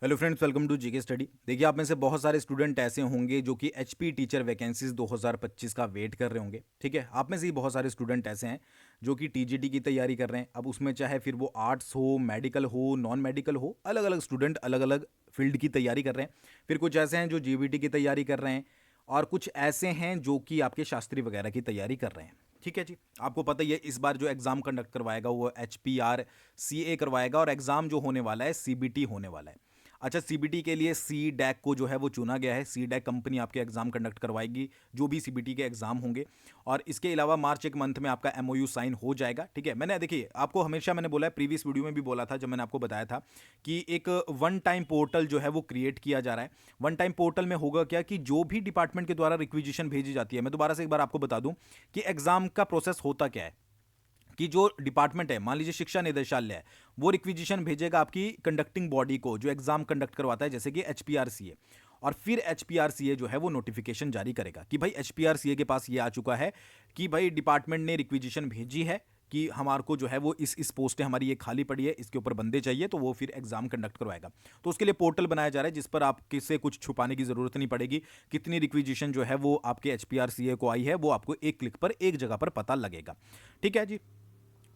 Hello friends, welcome to GK study. देखिए, आप में से बहुत सारे स्टूडेंट ऐसे होंगे जो कि एचपी टीचर वैकेंसीज 2025 का वेट कर रहे होंगे। ठीक है, आप में से ही बहुत सारे स्टूडेंट ऐसे हैं जो कि टीजीटी की तैयारी कर रहे हैं। अब उसमें चाहे फिर वो आर्ट्स हो, मेडिकल हो, नॉन मेडिकल हो, अलग अलग स्टूडेंट अलग अलग फील्ड की तैयारी कर रहे हैं। फिर कुछ ऐसे हैं जो जीबीटी की तैयारी कर रहे हैं, और कुछ ऐसे हैं जो कि आपके शास्त्री वगैरह की तैयारी कर रहे हैं। ठीक है जी, आपको पता ही है इस बार जो एग्ज़ाम कंडक्ट करवाएगा वो HPRCA करवाएगा, और एग्ज़ाम जो होने वाला है सीबीटी होने वाला है। अच्छा, सीबीटी के लिए सी डैक को जो है वो चुना गया है। सी डैक कंपनी आपके एग्जाम कंडक्ट करवाएगी जो भी सीबीटी के एग्जाम होंगे। और इसके अलावा मार्च एक मंथ में आपका एमओयू साइन हो जाएगा। ठीक है, मैंने देखिए आपको हमेशा मैंने बोला है, प्रीवियस वीडियो में भी बोला था जब मैंने आपको बताया था कि एक वन टाइम पोर्टल जो है वो क्रिएट किया जा रहा है। वन टाइम पोर्टल में होगा क्या कि जो भी डिपार्टमेंट के द्वारा रिक्विजिशन भेजी जाती है, मैं दोबारा से एक बार आपको बता दूं कि एग्जाम का प्रोसेस होता क्या है कि जो डिपार्टमेंट है, मान लीजिए शिक्षा निदेशालय है, वो रिक्विजिशन भेजेगा आपकी कंडक्टिंग बॉडी को जो एग्जाम कंडक्ट करवाता है, जैसे कि एचपीआरसीए। और फिर एचपीआरसीए जो है वो नोटिफिकेशन जारी करेगा कि भाई एचपीआरसीए के पास ये आ चुका है कि भाई डिपार्टमेंट ने रिक्विजिशन भेजी है कि हमारे को जो है वो इस पोस्ट है हमारी ये खाली पड़ी है, इसके ऊपर बंदे चाहिए, तो वो फिर एग्जाम कंडक्ट करवाएगा। तो उसके लिए पोर्टल बनाया जा रहा है जिस पर आप किसी कुछ छुपाने की जरूरत नहीं पड़ेगी। कितनी रिक्विजिशन जो है वो आपके एचपीआरसीए को आई है वो आपको एक क्लिक पर एक जगह पर पता लगेगा। ठीक है जी।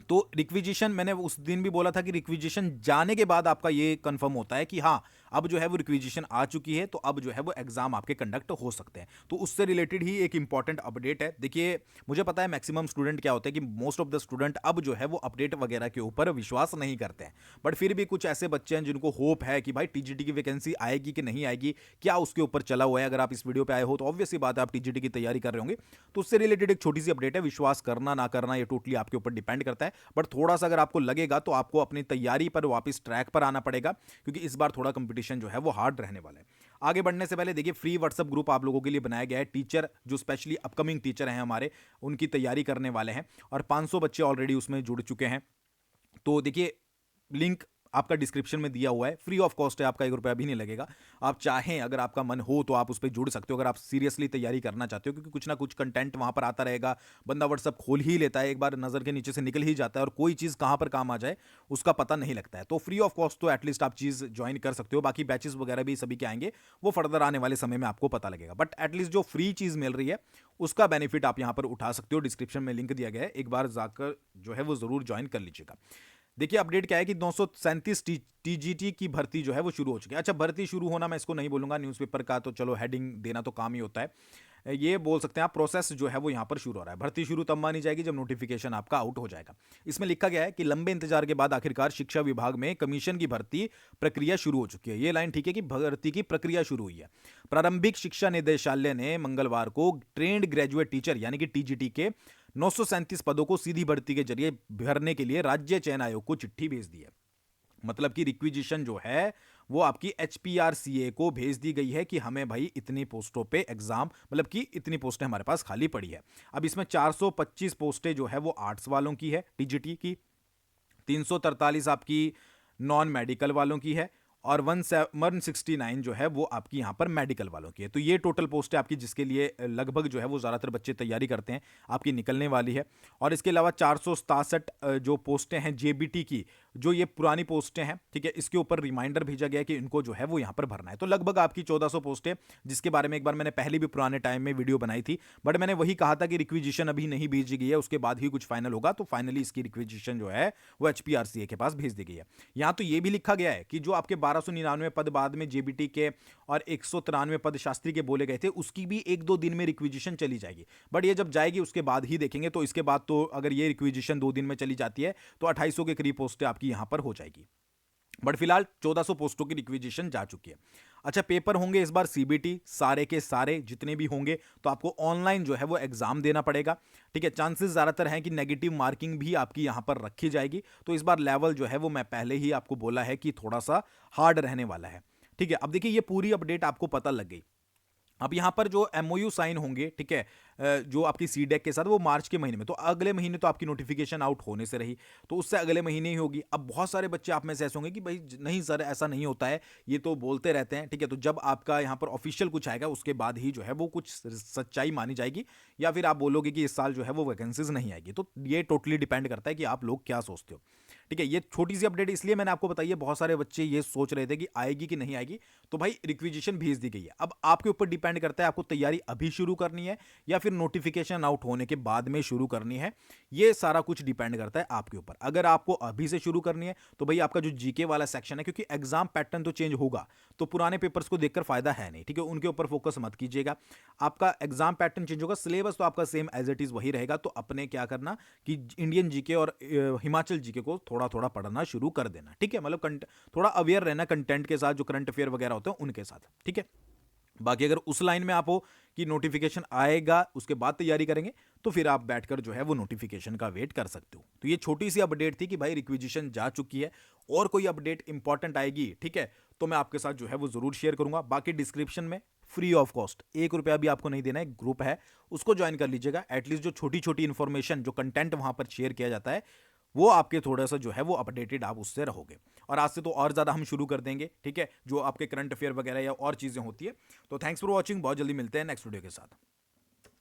तो रिक्विजिशन मैंने उस दिन भी बोला था कि रिक्विजिशन जाने के बाद आपका ये कंफर्म होता है कि हाँ, अब जो है वो रिक्विजिशन आ चुकी है, तो अब जो है वो एग्जाम आपके कंडक्ट हो सकते हैं। तो उससे रिलेटेड ही एक इंपॉर्टेंट अपडेट है। देखिए, मुझे पता है मैक्सिमम स्टूडेंट क्या होते हैं कि मोस्ट ऑफ द स्टूडेंट अब जो है वो अपडेट वगैरह के ऊपर विश्वास नहीं करते हैं। बट फिर भी कुछ ऐसे बच्चे हैं जिनको होप है कि भाई टीजीटी की वैकेंसी आएगी कि नहीं आएगी, क्या उसके ऊपर चला हुआ है। अगर आप इस वीडियो पे आए हो तो ऑब्वियसली बात है आप टीजीटी की तैयारी कर रहे होंगे। तो उससे रिलेटेड एक छोटी सी अपडेट है। विश्वास करना ना करना ये टोटली आपके ऊपर डिपेंड करता है। बट थोड़ा सा अगर आपको लगेगा तो आपको अपनी तैयारी पर वापस ट्रैक पर आना पड़ेगा, क्योंकि इस बार थोड़ा कंपटीशन जो है वो हार्ड रहने वाला है। आगे बढ़ने से पहले देखिए, फ्री व्हाट्सएप ग्रुप आप लोगों के लिए बनाया गया है। टीचर जो स्पेशली अपकमिंग टीचर हैं हमारे, उनकी तैयारी करने वाले हैं, और 500 बच्चे ऑलरेडी उसमें जुड़ चुके हैं। तो देखिए, लिंक आपका डिस्क्रिप्शन में दिया हुआ है, फ्री ऑफ कॉस्ट है, आपका 1 रुपया भी नहीं लगेगा। आप चाहें, अगर आपका मन हो तो आप उस पर जुड़ सकते हो, अगर आप सीरियसली तैयारी करना चाहते हो, क्योंकि कुछ ना कुछ कंटेंट वहां पर आता रहेगा। बंदा व्हाट्सअप खोल ही लेता है, एक बार नजर के नीचे से निकल ही जाता है, और कोई चीज कहां पर काम आ जाए उसका पता नहीं लगता है। तो फ्री ऑफ कॉस्ट तो एटलीस्ट आप चीज ज्वाइन कर सकते हो। बाकी बैचेस वगैरह भी सभी के आएंगे, वो फर्दर आने वाले समय में आपको पता लगेगा। बट एटलीस्ट जो फ्री चीज मिल रही है उसका बेनिफिट आप यहां पर उठा सकते हो। डिस्क्रिप्शन में लिंक दिया गया है, एक बार जाकर जो है वो जरूर ज्वाइन कर लीजिएगा। देखिए, अपडेट क्या है कि 937 टीजीटी की भर्ती जो है वो शुरू हो चुकी है। अच्छा, भर्ती शुरू होना मैं इसको नहीं बोलूंगा, न्यूज़पेपर का तो चलो हेडिंग देना तो काम ही होता है। ये बोल सकते हैं आप, प्रोसेस जो है वो यहां पर शुरू हो रहा है। भर्ती शुरू तब मानी जाएगी जब नोटिफिकेशन आपका आउट हो जाएगा। इसमें लिखा गया है कि लंबे इंतजार के बाद आखिरकार शिक्षा विभाग में कमीशन की भर्ती प्रक्रिया शुरू हो चुकी है। ये लाइन ठीक है कि भर्ती की प्रक्रिया शुरू हुई है। प्रारंभिक शिक्षा निदेशालय ने मंगलवार को ट्रेंड ग्रेजुएट टीचर यानी कि टीजीटी के 937 पदों को सीधी भर्ती के जरिए भरने के लिए राज्य चयन आयोग को चिट्ठी भेज दी है। मतलब कि रिक्विजिशन जो है वो आपकी एचपीआरसीए को भेज दी गई है कि हमें भाई इतनी पोस्टों पे एग्जाम, मतलब कि इतनी पोस्टें हमारे पास खाली पड़ी है। अब इसमें 425 पोस्टें जो है वो आर्ट्स वालों की है टीजीटी की, 343 आपकी नॉन मेडिकल वालों की है, और 169 जो है वो आपकी यहाँ पर मेडिकल वालों की है। तो ये टोटल पोस्ट है आपकी, जिसके लिए लगभग जो है वो ज़्यादातर बच्चे तैयारी करते हैं, आपकी निकलने वाली है। और इसके अलावा 467 जो पोस्टें हैं जेबीटी की, जो ये पुरानी पोस्टें हैं, ठीक है, इसके ऊपर रिमाइंडर भेजा गया है कि इनको जो है वो यहाँ पर भरना है। तो लगभग आपकी 1400 पोस्टें, जिसके बारे में एक बार मैंने पहले भी पुराने टाइम में वीडियो बनाई थी। बट मैंने वही कहा था कि रिक्विजिशन अभी नहीं भेजी गई है, उसके बाद ही कुछ फाइनल होगा। तो फाइनली इसकी रिक्विजिशन जो है वो एचपीआरसीए के पास भेज दी गई है। यहाँ तो ये भी लिखा गया है कि जो आपके 1299 पद बाद में जेबीटी के और 193 पद शास्त्री के बोले गए थे, उसकी भी 1-2 दिन में रिक्विजिशन चली जाएगी। बट ये जब जाएगी उसके बाद ही देखेंगे। तो इसके बाद तो अगर ये रिक्विजिशन 2 दिन में चली जाती है तो 2800 के करीब पोस्टें आपकी यहां पर हो जाएगी। बट फिलहाल 1400 पोस्टों की रिक्विजिशन जा चुकी है। अच्छा, पेपर होंगे इस बार सीबीटी सारे के सारे जितने भी होंगे, तो आपको ऑनलाइन जो है वो एग्जाम देना पड़ेगा। ठीक है, चांसेस ज्यादातर हैं कि नेगेटिव मार्किंग भी आपकी यहां पर रखी जाएगी। तो इस बार लेवल जो है वो मैं पहले ही आपको बोला है कि थोड़ा सा हार्ड रहने वाला है। ठीक है, अब देखिए ये पूरी अपडेट आपको पता लग गई। अब यहां पर जो एमओयू साइन होंगे, ठीक है, जो आपकी सीडेक के साथ, वो मार्च के महीने में, तो अगले महीने तो आपकी नोटिफिकेशन आउट होने से रही, तो उससे अगले महीने ही होगी। अब बहुत सारे बच्चे आप में से ऐसे होंगे कि भाई नहीं सर, ऐसा नहीं होता है, ये तो बोलते रहते हैं। ठीक है, तो जब आपका यहां पर ऑफिशियल कुछ आएगा उसके बाद ही जो है वो कुछ सच्चाई मानी जाएगी, या फिर आप बोलोगे कि इस साल जो है वो वैकेंसीज नहीं आएगी। तो ये टोटली डिपेंड करता है कि आप लोग क्या सोचते हो। ठीक है, ये छोटी सी अपडेट इसलिए मैंने आपको बताई है, बहुत सारे बच्चे ये सोच रहे थे कि आएगी कि नहीं आएगी, तो भाई रिक्विजिशन भेज दी गई है। अब आपके ऊपर डिपेंड करता है आपको तैयारी अभी शुरू करनी है या फिर नोटिफिकेशन आउट होने के बाद में शुरू करनी है। ये सारा कुछ डिपेंड करता है आपके ऊपर। अगर आपको अभी से शुरू करनी है तो भाई आपका जो जीके वाला सेक्शन है, क्योंकि एग्जाम पैटर्न तो चेंज होगा, तो पुराने पेपर्स को देखकर फायदा है नहीं, ठीक है, उनके ऊपर फोकस मत कीजिएगा। आपका एग्जाम पैटर्न चेंज होगा, सिलेबस तो आपका सेम एज इट इज वही रहेगा। तो अपने क्या करना कि इंडियन जीके और हिमाचल जीके को थोड़ा थोड़ा पढ़ना शुरू कर देना, ठीक है, मतलब थोड़ा अवेयर रहना कंटेंट के साथ, जो करंट अफेयर वगैरह होते हैं उनके साथ, ठीक है। बाकी अगर उस लाइन में आप हो कि नोटिफिकेशन आएगा उसके बाद तैयारी करेंगे, तो फिर आप बैठकर जो है वो नोटिफिकेशन का वेट कर सकते हो। तो ये छोटी सी अपडेट थी कि भाई रिक्विजिशन जा चुकी है, और कोई अपडेट इंपॉर्टेंट आएगी, ठीक है, तो मैं आपके साथ जो है वो जरूर शेयर करूंगा। बाकी डिस्क्रिप्शन में फ्री ऑफ कॉस्ट, 1 रुपया भी आपको नहीं देना है, ग्रुप है, उसको ज्वाइन कर लीजिएगा। एटलीस्ट जो छोटी छोटी इंफॉर्मेशन, जो कंटेंट वहां पर शेयर किया जाता है, वो आपके थोड़ा सा जो है वो अपडेटेड आप उससे रहोगे। और आज से तो और ज़्यादा हम शुरू कर देंगे, ठीक है, जो आपके करंट अफेयर वगैरह या और चीज़ें होती है। तो थैंक्स फॉर वॉचिंग, बहुत जल्दी मिलते हैं नेक्स्ट वीडियो के साथ।